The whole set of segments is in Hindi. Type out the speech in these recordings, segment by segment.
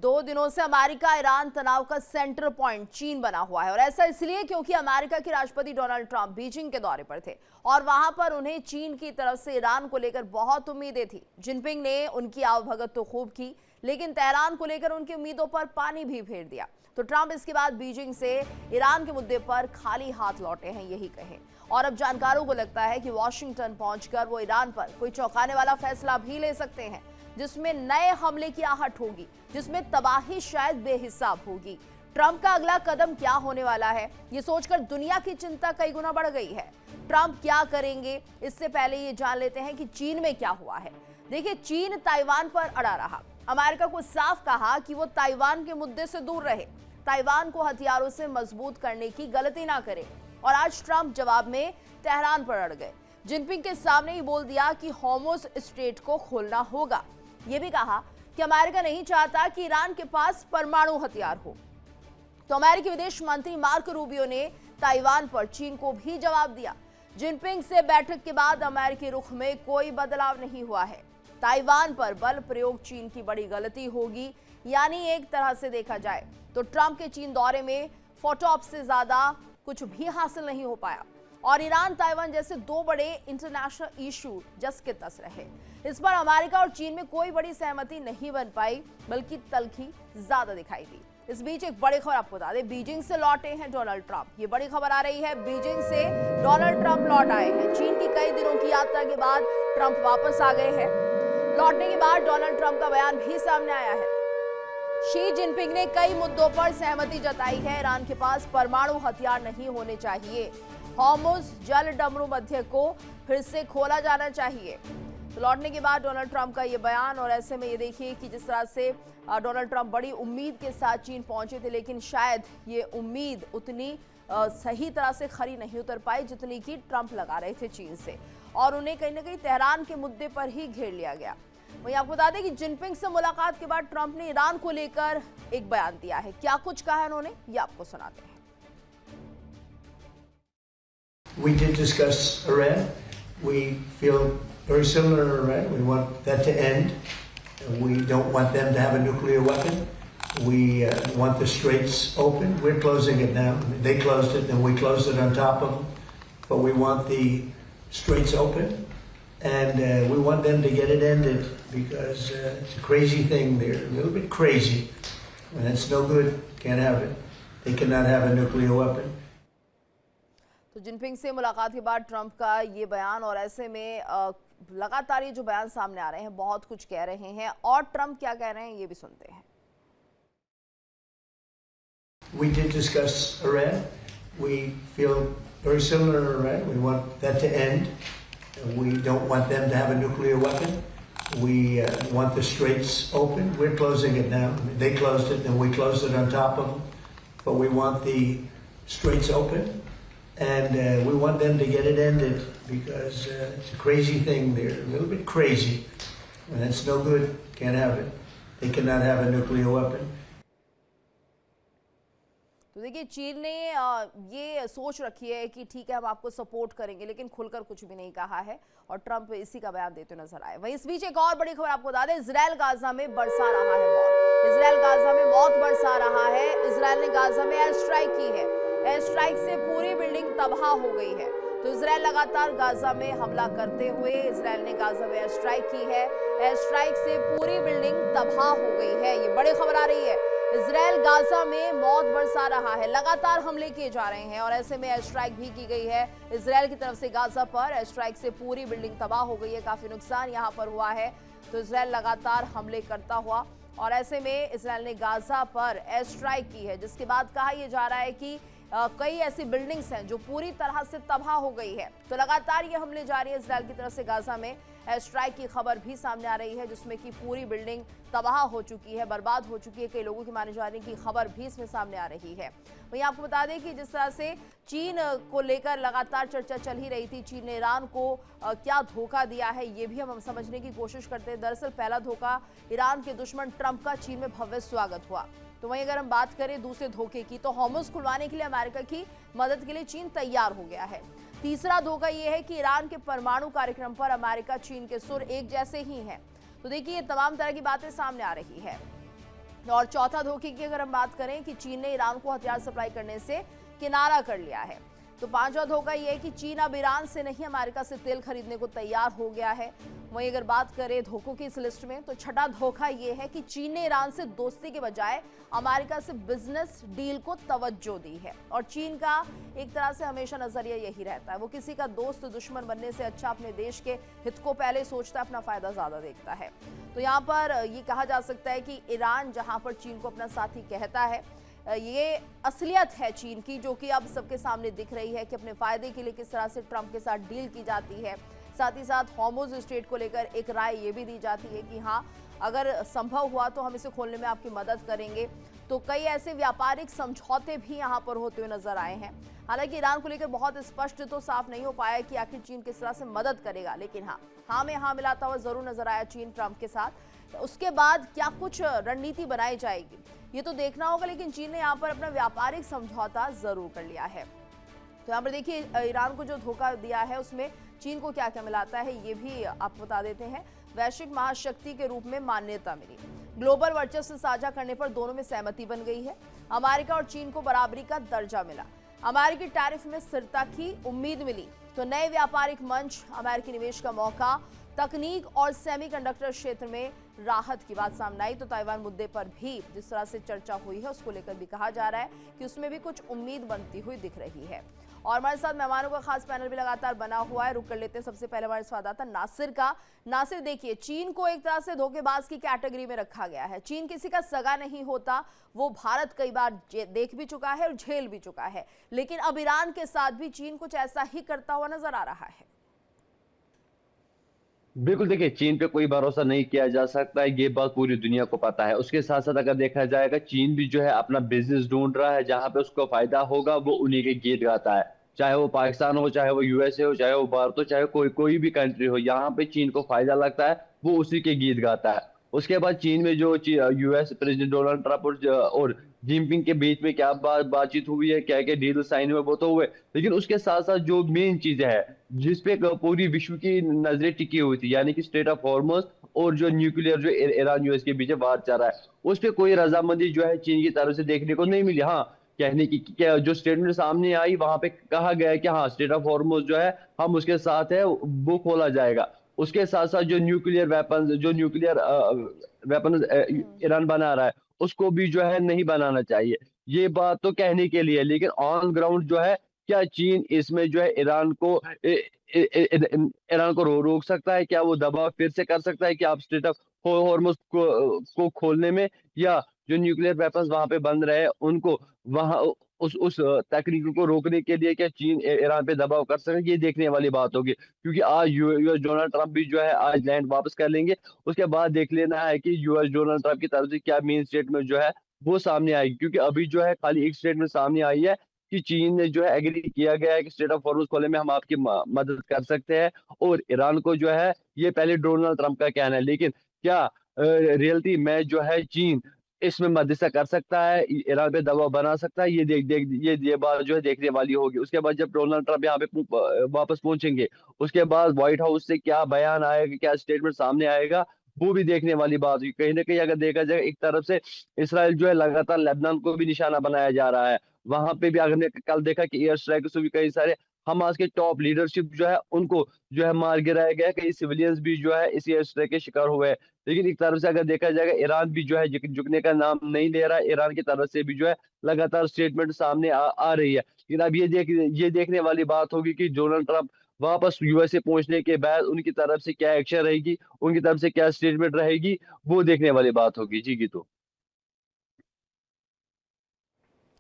2 दिनों से अमेरिका ईरान तनाव का सेंटर पॉइंट चीन बना हुआ है और ऐसा इसलिए क्योंकि अमेरिका के राष्ट्रपति डोनाल्ड ट्रंप बीजिंग के दौरे पर थे और वहां पर उन्हें चीन की तरफ से ईरान को लेकर बहुत उम्मीदें थी। जिनपिंग ने उनकी आवभगत तो खूब की, लेकिन तेहरान को लेकर उनकी उम्मीदों पर पानी भी फेर दिया। तो ट्रंप इसके बाद बीजिंग से ईरान के मुद्दे पर खाली हाथ लौटे हैं, यही कहें। और अब जानकारों को लगता है कि वॉशिंगटन पहुंचकर वो ईरान पर कोई चौंकाने वाला फैसला भी ले सकते हैं, जिसमें नए हमले की आहट होगी, जिसमें तबाही शायद बेहिसाब होगी। ट्रंप का अगला कदम क्या होने वाला है, ये सोचकर दुनिया की चिंता कई गुना बढ़ गई है। ट्रंप क्या करेंगे, इससे पहले ये जान लेते हैं कि चीन में क्या हुआ है। देखिए, चीन ताइवान पर अड़ा रहा, अमेरिका को साफ कहा कि वो ताइवान के मुद्दे से दूर रहे, ताइवान को हथियारों से मजबूत करने की गलती ना करे। और आज ट्रंप जवाब में तेहरान पर अड़ गए, जिनपिंग के सामने ही बोल दिया कि होर्मुज़ स्ट्रेट को खोलना होगा। यह भी कहा कि अमेरिका नहीं चाहता कि ईरान के पास परमाणु हथियार हो। तो अमेरिकी विदेश मंत्री मार्को रूबियो ने ताइवान पर चीन को भी जवाब दिया। जिनपिंग से बैठक के बाद अमेरिकी रुख में कोई बदलाव नहीं हुआ है। ताइवान पर बल प्रयोग चीन की बड़ी गलती होगी, यानी एक तरह से देखा जाए तो ट्रंप के चीन दौरे में फोटो ऑप से ज्यादा कुछ भी हासिल नहीं हो पाया और ईरान ताइवान जैसे 2 बड़े इंटरनेशनल इशू जस के तस रहे। इस पर अमेरिका और चीन में कोई बड़ी सहमति नहीं बन पाई, बल्कि तल्खी ज्यादा दिखाई दी। इस बीच एक बड़ी खबर आपको बता दें, बीजिंग से लौटे हैं डोनाल्ड ट्रंप। ये बड़ी खबर आ रही है, बीजिंग से डोनाल्ड ट्रंप लौट आए हैं। चीन की कई दिनों की यात्रा के बाद ट्रंप वापस आ गए हैं। लौटने के बाद डोनाल्ड ट्रंप का बयान भी सामने आया है। शी जिनपिंग ने कई मुद्दों पर सहमति जताई है। ईरान के पास परमाणु हथियार नहीं होने चाहिए, होर्मुज़ जल डमरू मध्य को फिर से खोला जाना चाहिए। तो लौटने के बाद डोनाल्ड ट्रंप का ये बयान, और ऐसे में ये देखिए कि जिस तरह से डोनाल्ड ट्रंप बड़ी उम्मीद के साथ चीन पहुंचे थे, लेकिन शायद ये उम्मीद उतनी सही तरह से खरी नहीं उतर पाई जितनी कि ट्रंप लगा रहे थे चीन से, और उन्हें कहीं ना कहीं तेहरान के मुद्दे पर ही घेर लिया गया। वहीं आपको बता दें कि जिनपिंग से मुलाकात के बाद ट्रंप ने ईरान को लेकर एक बयान दिया है। क्या कुछ कहा है उन्होंने, ये आपको सुनाते हैं। We did discuss Iran. We feel very similar to Iran. We want that to end. We don't want them to have a nuclear weapon. We want the straits open. We're closing it now. They closed it, and we closed it on top of them. But we want the straits open, and we want them to get it ended because it's a crazy thing. They're a little bit crazy, and it's no good. Can't have it. They cannot have a nuclear weapon. तो जिनपिंग से मुलाकात के बाद ट्रंप का ये बयान, और ऐसे में लगातार ये जो बयान सामने आ रहे हैं बहुत कुछ कह रहे हैं, और ट्रंप क्या कह रहे हैं ये भी सुनते हैं। We did discuss Iran. We feel very similar to Iran. We want that to end. We don't want them to have a nuclear weapon. We want the straits open. We're closing it now. They closed it, and we closed it on top of them. But we want the straits open. And we want them to get it ended because it's a crazy thing. They're a little bit crazy, and it's no good. Can't have it. They cannot have a nuclear weapon. तो देखिए, चीन ने ये सोच रखी है कि ठीक है हम आपको सपोर्ट करेंगे, लेकिन खुलकर कुछ भी नहीं कहा है, और ट्रंप इसी का बयान देते नजर आए। वहीं इस बीच एक और बड़ी खबर आपको बता दें, इजराइल गाजा में बरसा रहा है मौत। इजराइल गाजा में मौत बरसा रहा है। इजराइल ने गाजा में एयर स्ट्राइक की है। एयर स्ट्राइक से पूरी बिल्डिंग तबाह हो गई है। तो इजराइल लगातार गाजा में हमला करते हुए, इजराइल ने गाजा में एयर स्ट्राइक की है। एयर स्ट्राइक से पूरी बिल्डिंग तबाह हो गई है। ये बड़ी खबर आ रही है, इजराइल गाजा में मौत बरसा रहा है। लगातार हमले किए जा रहे हैं, और ऐसे में एयर स्ट्राइक भी की गई है इजराइल की तरफ से गाजा पर। एयर स्ट्राइक से पूरी बिल्डिंग तबाह हो गई है, काफी नुकसान यहाँ पर हुआ है। तो इजराइल लगातार हमले करता हुआ, और ऐसे में इजराइल ने गाजा पर एयर स्ट्राइक की है, जिसके बाद कहा यह जा रहा है कि कई ऐसी बिल्डिंग्स हैं जो पूरी तरह से तबाह हो गई है। तो लगातार ये हमले जारी है इजराइल की तरफ से। गाजा में एयर स्ट्राइक की खबर भी सामने आ रही है, जिसमें कि पूरी बिल्डिंग तबाह हो चुकी है, बर्बाद हो चुकी है। कई लोगों की माने जाने की खबर भी इसमें सामने आ रही है। वहीं आपको बता दें कि जिस तरह से चीन को लेकर लगातार चर्चा चल ही रही थी, चीन ने ईरान को क्या धोखा दिया है ये भी हम समझने की कोशिश करते हैं। दरअसल पहला धोखा ईरान के दुश्मन ट्रंप का चीन में भव्य स्वागत हुआ। तो वहीं अगर हम बात करें दूसरे धोखे की, तो होर्मुज़ खुलवाने के लिए अमेरिका की मदद के लिए चीन तैयार हो गया है। तीसरा धोखा यह है कि ईरान के परमाणु कार्यक्रम पर अमेरिका चीन के सुर एक जैसे ही हैं। तो देखिए, ये तमाम तरह की बातें सामने आ रही है। और चौथा धोखे की अगर हम बात करें कि चीन ने ईरान को हथियार सप्लाई करने से किनारा कर लिया है। तो पांचवा धोखा यह है कि चीन अब ईरान से नहीं अमेरिका से तेल खरीदने को तैयार हो गया है। वहीं अगर बात करें धोखों की इस लिस्ट में, तो छठा धोखा यह है कि चीन ने ईरान से दोस्ती के बजाय अमेरिका से बिजनेस डील को तवज्जो दी है। और चीन का एक तरह से हमेशा नजरिया यही रहता है, वो किसी का दोस्त दुश्मन बनने से अच्छा अपने देश के हित को पहले सोचता है, अपना फायदा ज्यादा देखता है। तो यहाँ पर ये कहा जा सकता है कि ईरान जहां पर चीन को अपना साथी कहता है, ये असलियत है चीन की, जो कि अब सबके सामने दिख रही है कि अपने फायदे के लिए किस तरह से ट्रंप के साथ डील की जाती है। साथ ही साथ हॉर्मुज़ स्ट्रेट को लेकर एक राय ये भी दी जाती है कि हाँ, अगर संभव हुआ तो हम इसे खोलने में आपकी मदद करेंगे। तो कई ऐसे व्यापारिक समझौते भी यहाँ पर होते हुए नजर आए हैं। हालांकि ईरान को लेकर बहुत स्पष्ट तो साफ नहीं हो पाया कि आखिर चीन किस तरह से मदद करेगा, लेकिन हाँ में हाँ मिलाता हुआ जरूर नजर आया चीन ट्रंप के साथ। उसके बाद क्या कुछ रणनीति बनाई जाएगी ये तो देखना होगा, लेकिन चीन ने यहाँ पर अपना व्यापारिक समझौता जरूर कर लिया है। तो यहाँ पर देखिए ईरान को जो धोखा दिया है उसमें चीन को क्या क्या मिलाता है ये भी आपको बता देते हैं। वैश्विक महाशक्ति के रूप में मान्यता मिली, ग्लोबल वर्चस्व साझा करने पर दोनों में सहमति बन गई है। अमेरिका और चीन को बराबरी का दर्जा मिला, अमेरिकी टैरिफ में स्थिरता की उम्मीद मिली। तो नए व्यापारिक मंच, अमेरिकी निवेश का मौका, तकनीक और सेमीकंडक्टर क्षेत्र में राहत की बात सामने आई। तो ताइवान मुद्दे पर भी जिस तरह से चर्चा हुई है उसको लेकर भी कहा जा रहा है कि उसमें भी कुछ उम्मीद बनती हुई दिख रही है। और हमारे साथ मेहमानों का खास पैनल भी लगातार बना हुआ है। रुक कर लेते हैं सबसे पहले हमारे संवाददाता नासिर का। नासिर, देखिए चीन को एक तरह से धोखेबाज की कैटेगरी में रखा गया है। चीन किसी का सगा नहीं होता, वो भारत कई बार देख भी चुका है और झेल भी चुका है, लेकिन अब ईरान के साथ भी चीन कुछ ऐसा ही करता हुआ नजर आ रहा है। बिल्कुल, देखिए चीन पे कोई भरोसा नहीं किया जा सकता है, ये बात पूरी दुनिया को पता है। उसके साथ साथ अगर देखा जाएगा चीन भी जो है अपना बिजनेस ढूंढ रहा है, जहां पे उसको फायदा होगा वो उन्हीं के गीत गाता है। चाहे वो पाकिस्तान हो, चाहे वो यूएसए हो, चाहे वो भारत हो, चाहे कोई कोई भी कंट्री हो, यहाँ पे चीन को फायदा लगता है वो उसी के गीत गाता है। उसके बाद चीन में जो यूएस प्रेसिडेंट डोनाल्ड ट्रंप और जिनपिंग के बीच में क्या बातचीत हुई है, क्या क्या डील साइन हुए, वो तो हुए, लेकिन उसके साथ साथ जो मेन चीज है जिसपे पूरी विश्व की नजरें टिकी हुई थी, यानी कि स्टेट ऑफ हॉर्मुज़ और जो न्यूक्लियर जो ईरान यूएस के बीच वार चल रहा है, उस पे कोई रजामंदी जो है चीन की तरफ से देखने को नहीं मिली। हाँ, कहने की क्या जो स्टेटमेंट सामने आई वहां पे कहा गया है कि हाँ, स्टेट ऑफ हॉर्मुज़ जो है हम उसके साथ है, वो खोला जाएगा। उसके साथ साथ जो न्यूक्लियर वेपन ईरान बना रहा है उसको भी जो है नहीं बनाना चाहिए। ये बात तो कहने के लिए, लेकिन ऑन ग्राउंड जो है क्या चीन इसमें जो है ईरान को रोक सकता है? क्या वो दबाव फिर से कर सकता है कि आप स्टेट ऑफ हॉर्मुज़ को खोलने में, या जो न्यूक्लियर वेपन्स वहां पे बन रहे हैं उनको वहां उस तकनीक को रोकने के लिए क्या चीन ईरान पे दबाव कर सके? ये देखने वाली बात होगी, क्योंकि आज यूएस डोनाल्ड ट्रंप भी जो है आज लैंड वापस कर लेंगे। उसके बाद देख लेना है कि यूएस डोनाल्ड ट्रंप की तरफ से क्या मेन स्टेटमेंट जो है वो सामने आएगी, क्योंकि अभी जो है खाली एक स्टेटमेंट सामने आई है कि चीन ने जो है एग्री किया गया है कि स्टेट ऑफ हॉर्मुज़ खोलने में हम आपकी मदद कर सकते हैं। और ईरान को जो है, ये पहले डोनाल्ड ट्रंप का कहना है, लेकिन क्या रियलिटी में जो है चीन इसमें मध्यस्थता कर सकता है, ईरान पे दबाव बना सकता है? ये बात जो है देखने वाली होगी। उसके बाद जब डोनाल्ड ट्रंप यहाँ पे वापस पहुंचेंगे, उसके बाद व्हाइट हाउस से क्या बयान आएगा, क्या स्टेटमेंट सामने आएगा, वो भी देखने वाली बात हुई। कहीं ना कहीं अगर देखा जाए, एक तरफ से इसराइल जो है लगातार लेबनान को भी निशाना बनाया जा रहा है। वहां पे भी अगर कल देखा कि एयर स्ट्राइक से भी कई सारे हमास के टॉप लीडरशिप जो है उनको जो है मार गिराया गया, कई सिविलियंस भी जो है इस एयर स्ट्राइक के शिकार हुए हैं। लेकिन एक तरफ से अगर देखा जाएगा, ईरान भी जो है झुकने का नाम नहीं ले रहा है। ईरान की तरफ से भी जो है लगातार स्टेटमेंट सामने आ रही है। लेकिन अब ये देखने वाली बात होगी कि डोनाल्ड ट्रंप वापस यूएसए पहुंचने के बाद उनकी तरफ से क्या एक्शन रहेगी, उनकी तरफ से क्या स्टेटमेंट रहेगी, वो देखने वाली बात होगी। जी की तो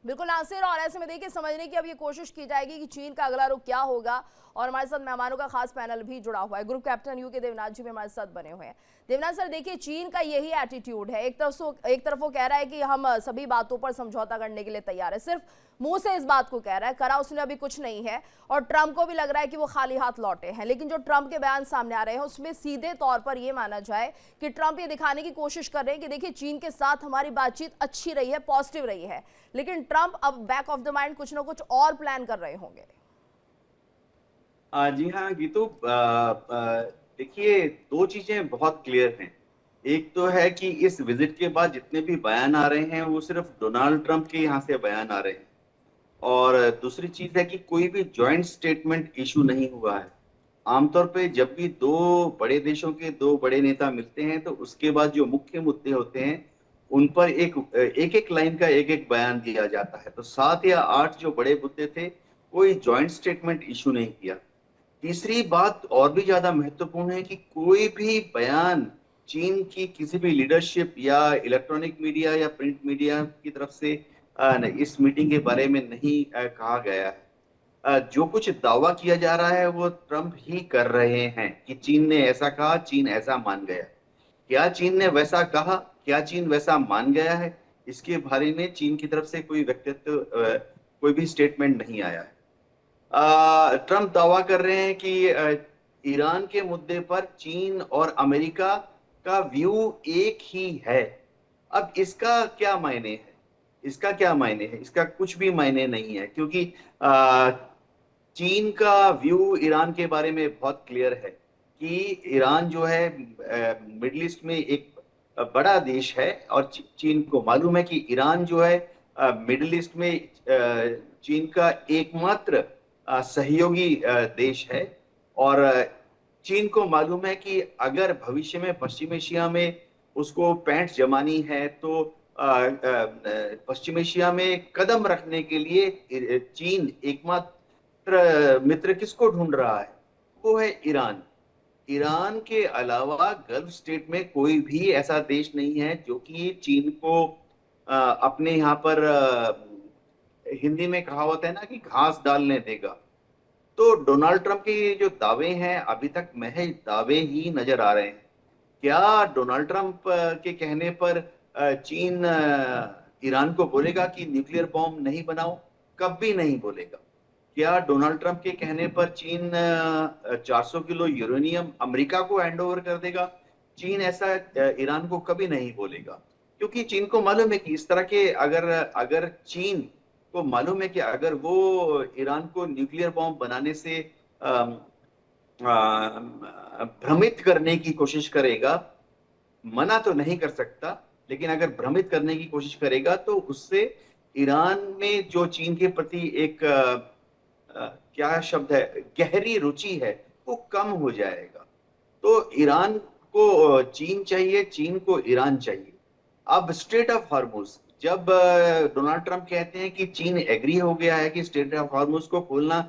बिल्कुल नासिर, और ऐसे में देखिए समझने की अब ये कोशिश की जाएगी कि चीन का अगला रुख क्या होगा। और हमारे साथ मेहमानों का खास पैनल भी जुड़ा हुआ है। ग्रुप कैप्टन यू के देवनाथ जी भी हमारे साथ बने हुए हैं। देवनाथ सर, देखिए चीन का यही एटीट्यूड है, एक तरफ वो कह रहा है कि हम सभी बातों पर समझौता करने के लिए तैयार है, सिर्फ मुंह से इस बात को कह रहा है, करा उसने अभी कुछ नहीं है। और ट्रंप को भी लग रहा है कि वो खाली हाथ लौटे हैं। लेकिन जो ट्रंप के बयान सामने आ रहे हैं उसमें सीधे तौर पर यह माना जाए कि ट्रंप ये दिखाने की कोशिश कर रहे हैं कि देखिए चीन के साथ हमारी बातचीत अच्छी रही है, पॉजिटिव रही है, लेकिन ट्रंप अब बैक ऑफ द माइंड कुछ ना कुछ और प्लान कर रहे होंगे। जी हाँ गीतू, देखिए दो चीजें बहुत क्लियर हैं। एक तो है कि इस विजिट के बाद जितने भी बयान आ रहे हैं वो सिर्फ डोनाल्ड ट्रंप के यहाँ से बयान आ रहे हैं। और दूसरी चीज है कि कोई भी जॉइंट स्टेटमेंट इशू नहीं हुआ है। आमतौर पे जब भी दो बड़े देशों के दो बड़े नेता मिलते हैं तो उसके बाद जो मुख्य मुद्दे होते हैं उन पर एक एक एक लाइन का एक एक बयान दिया जाता है। तो 7 या 8 जो बड़े मुद्दे थे, कोई जॉइंट स्टेटमेंट इशू नहीं किया। तीसरी बात और भी ज्यादा महत्वपूर्ण है कि कोई भी बयान चीन की किसी भी लीडरशिप या इलेक्ट्रॉनिक मीडिया या प्रिंट मीडिया की तरफ से इस मीटिंग के बारे में नहीं कहा गया है। जो कुछ दावा किया जा रहा है वो ट्रंप ही कर रहे हैं कि चीन ने ऐसा कहा, चीन ऐसा मान गया। क्या चीन ने वैसा कहा, क्या चीन वैसा मान गया है, इसके बारे में चीन की तरफ से कोई व्यक्तित्व कोई भी स्टेटमेंट नहीं आया है। ट्रंप दावा कर रहे हैं कि ईरान के मुद्दे पर चीन और अमेरिका का व्यू एक ही है। अब इसका क्या मायने है? इसका क्या मायने है? इसका कुछ भी मायने नहीं है, क्योंकि चीन का व्यू ईरान के बारे में बहुत क्लियर है कि ईरान जो है मिडिल ईस्ट में एक बड़ा देश है और चीन को मालूम है कि ईरान जो है मिडिल ईस्ट में चीन का एकमात्र सहयोगी देश है। और चीन को मालूम है कि अगर भविष्य में पश्चिम एशिया में उसको पैंठ जमानी है तो पश्चिम एशिया में कदम रखने के लिए चीन एकमात्र मित्र किसको ढूंढ रहा है? वो है ईरान। ईरान के अलावा गल्फ स्टेट में कोई भी ऐसा देश नहीं है जो कि चीन को अपने यहाँ पर हिंदी में कहावत है ना कि घास डालने देगा। तो डोनाल्ड ट्रंप के ये जो दावे हैं अभी तक महज दावे ही नजर आ रहे हैं। क्या डोनाल्ड ट्रंप के कहने पर चीन ईरान को बोलेगा कि न्यूक्लियर बॉम्ब नहीं बनाओ? कभी नहीं बोलेगा। क्या डोनाल्ड ट्रंप के कहने पर चीन 400 किलो यूरेनियम अमेरिका को हैंड ओवर कर देगा? चीन ऐसा ईरान को कभी नहीं बोलेगा, क्योंकि चीन को मालूम है कि इस तरह के अगर अगर चीन को मालूम है कि अगर वो ईरान को न्यूक्लियर बॉम्ब बनाने से भ्रमित करने की कोशिश करेगा, मना तो नहीं कर सकता, लेकिन अगर भ्रमित करने की कोशिश करेगा तो उससे ईरान में जो चीन के प्रति एक क्या शब्द है, गहरी रुचि है, वो कम हो जाएगा। तो ईरान को चीन चाहिए, चीन को ईरान चाहिए। अब स्ट्रेट ऑफ हॉर्मुज, जब डोनाल्ड ट्रंप कहते हैं कि चीन एग्री हो गया है कि स्ट्रेट ऑफ हॉर्मुज को खोलना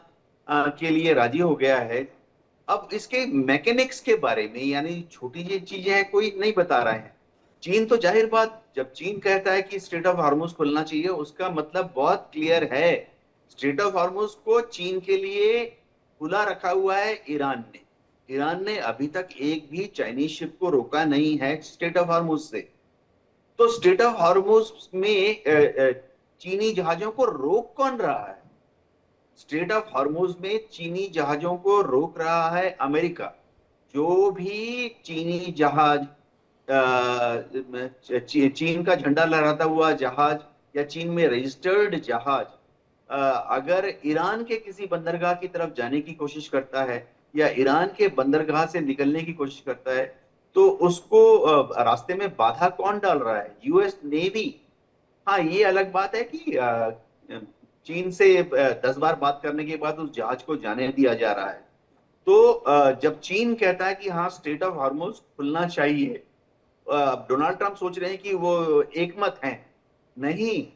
के लिए राजी हो गया है, अब इसके मैकेनिक्स के बारे में, यानी छोटी जी चीजें हैं, कोई नहीं बता रहा है। चीन तो जाहिर बात, जब चीन कहता है कि स्ट्रेट ऑफ हॉर्मुज खुलना चाहिए, उसका मतलब बहुत क्लियर है। स्ट्रेट ऑफ हॉर्मुज को चीन के लिए खुला रखा हुआ है ईरान ने। ईरान ने अभी तक एक भी चाइनीज शिप को रोका नहीं है स्ट्रेट ऑफ हॉर्मुज से। तो स्ट्रेट ऑफ हॉर्मुज में चीनी जहाजों को रोक कौन रहा है? स्ट्रेट ऑफ हॉर्मुज में चीनी जहाजों को रोक रहा है अमेरिका। जो भी चीनी जहाज चीन का झंडा लहराता हुआ जहाज या चीन में रजिस्टर्ड जहाज अगर ईरान के किसी बंदरगाह की तरफ जाने की कोशिश करता है या ईरान के बंदरगाह से निकलने की कोशिश करता है, तो उसको रास्ते में बाधा कौन डाल रहा है? US navy. हाँ, ये अलग बात है कि चीन से 10 बार बात करने के बाद उस जहाज को जाने दिया जा रहा है। तो जब चीन कहता है कि हाँ स्ट्रेट ऑफ हॉर्मुज खुलना चाहिए, डोनाल्ड ट्रंप सोच रहे हैं कि वो एकमत हैं। नहीं,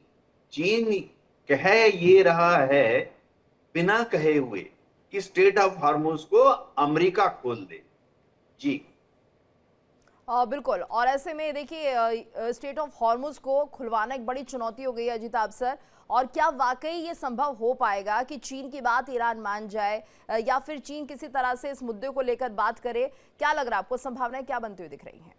चीन कह ये रहा है बिना कहे हुए कि स्ट्रेट ऑफ हॉर्मुज को अमेरिका खोल दे। जी बिल्कुल। और ऐसे में देखिए स्ट्रेट ऑफ हॉर्मुज को खुलवाना एक बड़ी चुनौती हो गई है अजिताभ सर। और क्या वाकई ये संभव हो पाएगा कि चीन की बात ईरान मान जाए या फिर चीन किसी तरह से इस मुद्दे को लेकर बात करे? क्या लग रहा है आपको, संभावनाएं क्या बनती हुई दिख रही हैं?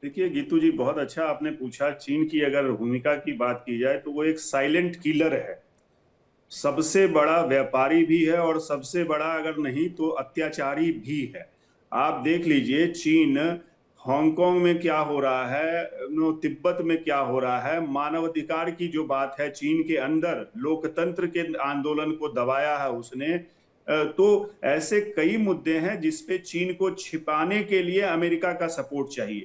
देखिए गीतू जी, बहुत अच्छा आपने पूछा। चीन की अगर भूमिका की बात की जाए तो वो एक साइलेंट किलर है। सबसे बड़ा व्यापारी भी है और सबसे बड़ा अगर नहीं तो अत्याचारी भी है। आप देख लीजिए चीन हांगकांग में क्या हो रहा है, तिब्बत में क्या हो रहा है। मानवाधिकार की जो बात है, चीन के अंदर लोकतंत्र के आंदोलन को दबाया है उसने। तो ऐसे कई मुद्दे हैं जिसपे चीन को छिपाने के लिए अमेरिका का सपोर्ट चाहिए।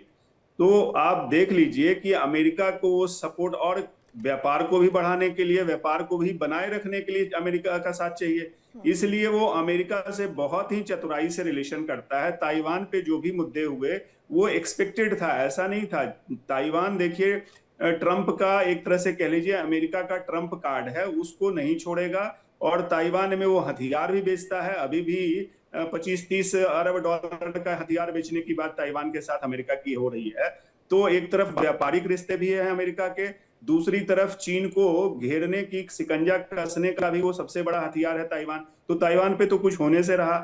तो आप देख लीजिए कि अमेरिका को वो सपोर्ट और व्यापार को भी बढ़ाने के लिए, व्यापार को भी बनाए रखने के लिए अमेरिका का साथ चाहिए। इसलिए वो अमेरिका से बहुत ही चतुराई से रिलेशन करता है। ताइवान पे जो भी मुद्दे हुए वो एक्सपेक्टेड था, ऐसा नहीं था। ताइवान देखिए ट्रंप का एक तरह से कह लीजिए अमेरिका का ट्रंप कार्ड है, उसको नहीं छोड़ेगा। और ताइवान में वो हथियार भी बेचता है, अभी भी 25-30 अरब डॉलर का हथियार बेचने की बात ताइवान के साथ अमेरिका की हो रही है। तो एक तरफ व्यापारिक रिश्ते भी हैं अमेरिका के, दूसरी तरफ चीन को घेरने की, शिकंजा कसने का भी वो सबसे बड़ा हथियार है ताइवान। तो ताइवान पे तो कुछ होने से रहा।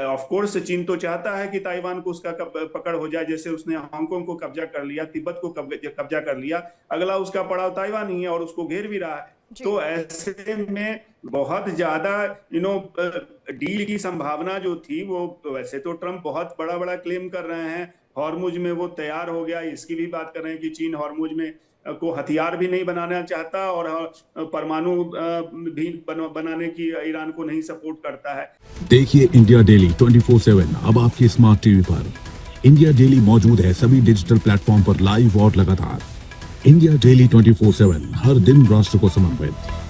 ऑफ कोर्स चीन तो चाहता है कि ताइवान को उसका पकड़ हो जाए, जैसे उसने हांगकांग को कब्जा कर लिया, तिब्बत को कब्जा कर लिया, अगला उसका पड़ाव ताइवान ही है और उसको घेर भी रहा है। तो ऐसे में बहुत ज्यादा डील की संभावना जो थी वो, वैसे तो ट्रंप बहुत बड़ा क्लेम कर रहे हैं, हॉर्मुज में वो तैयार हो गया, इसकी भी बात कर रहे हैं कि चीन हॉर्मुज में को हथियार भी नहीं बनाना चाहता और परमाणु भी बनाने की ईरान को नहीं सपोर्ट करता है। देखिए इंडिया डेली 24/7 अब आपकी स्मार्ट टीवी पर। इंडिया डेली मौजूद है सभी डिजिटल प्लेटफॉर्म पर लाइव और लगातार। इंडिया डेली 24/7 हर दिन राष्ट्र को समर्पित।